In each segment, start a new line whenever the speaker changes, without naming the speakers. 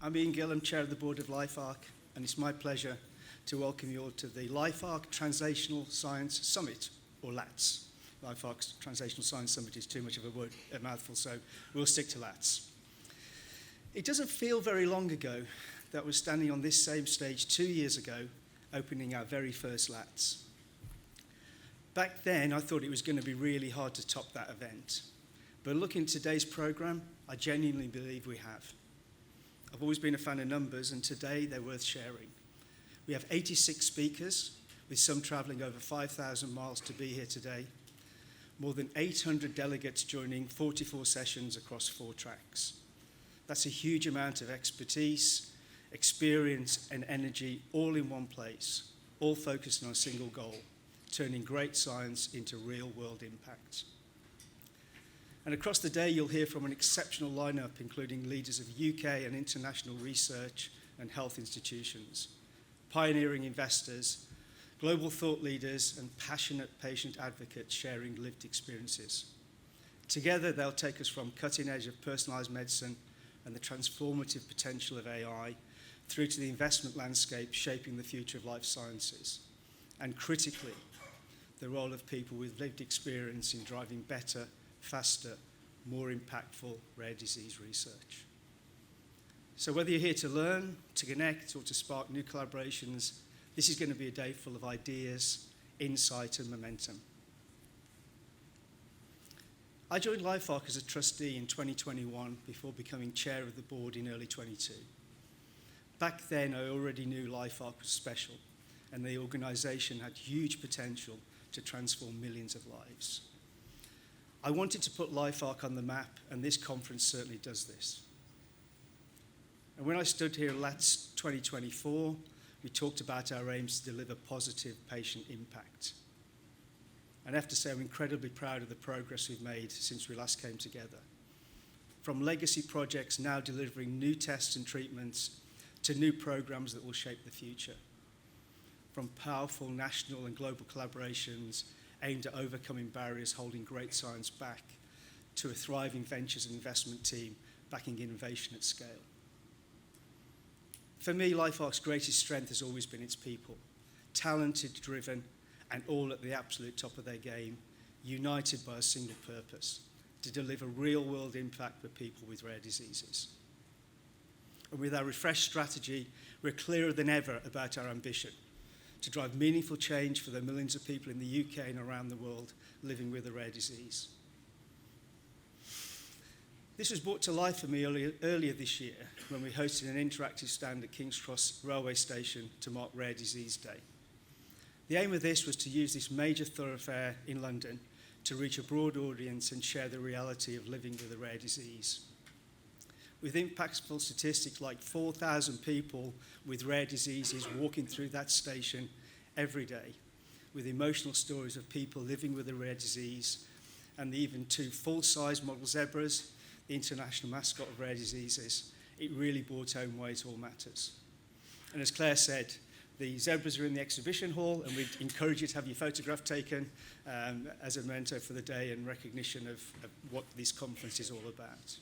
I'm Ian Gilham, Chair of the Board of LifeArc, and it's my pleasure to welcome you all to the LifeArc Translational Science Summit, or LATSS. LifeArc Translational Science Summit is too much of a mouthful, so we'll stick to LATSS. It doesn't feel very long ago that we're standing on this same stage 2 years ago, opening our very first LATSS. Back then, I thought it was going to be really hard to top that event. But looking at today's program, I genuinely believe we have. I've always been a fan of numbers, and today they're worth sharing. We have 86 speakers, with some traveling over 5,000 miles to be here today. More than 800 delegates joining 44 sessions across 4 tracks. That's a huge amount of expertise, experience, and energy all in one place, all focused on a single goal, turning great science into real-world impact. And across the day, you'll hear from an exceptional lineup, including leaders of UK and international research and health institutions, pioneering investors, global thought leaders, and passionate patient advocates sharing lived experiences. Together, they'll take us from cutting edge of personalized medicine and the transformative potential of AI through to the investment landscape shaping the future of life sciences. And critically, the role of people with lived experience in driving better, faster, more impactful rare disease research. So whether you're here to learn, to connect, or to spark new collaborations, this is going to be a day full of ideas, insight, and momentum. I joined LifeArc as a trustee in 2021 before becoming chair of the board in early 22. Back then, I already knew LifeArc was special, and the organization had huge potential to transform millions of lives. I wanted to put LifeArc on the map, and this conference certainly does this. And when I stood here at LATSS 2024, we talked about our aims to deliver positive patient impact. And I have to say I'm incredibly proud of the progress we've made since we last came together. From legacy projects now delivering new tests and treatments to new programs that will shape the future. From powerful national and global collaborations aimed at overcoming barriers holding great science back, to a thriving ventures and investment team backing innovation at scale. For me, LifeArc's greatest strength has always been its people, talented, driven, and all at the absolute top of their game, united by a single purpose, to deliver real-world impact for people with rare diseases. And with our refreshed strategy, we're clearer than ever about our ambition to drive meaningful change for the millions of people in the UK and around the world living with a rare disease. This was brought to life for me earlier this year when we hosted an interactive stand at King's Cross railway station to mark Rare Disease Day. The aim of this was to use this major thoroughfare in London to reach a broad audience and share the reality of living with a rare disease. With impactful statistics like 4,000 people with rare diseases walking through that station every day, with emotional stories of people living with a rare disease, and even 2 full-size model zebras, the international mascot of rare diseases, it really brought home why it all matters. And as Claire said, the zebras are in the exhibition hall, and we'd encourage you to have your photograph taken as a memento for the day and recognition of what this conference is all about.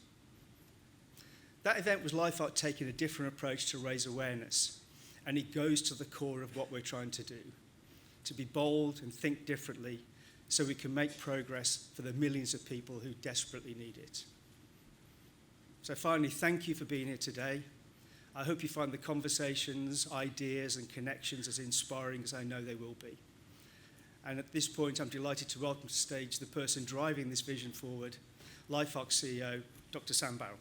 That event was LifeArc taking a different approach to raise awareness, and it goes to the core of what we're trying to do, to be bold and think differently so we can make progress for the millions of people who desperately need it. So finally, thank you for being here today. I hope you find the conversations, ideas, and connections as inspiring as I know they will be. And at this point, I'm delighted to welcome to the stage the person driving this vision forward, LifeArc CEO, Dr. Sam Barrow.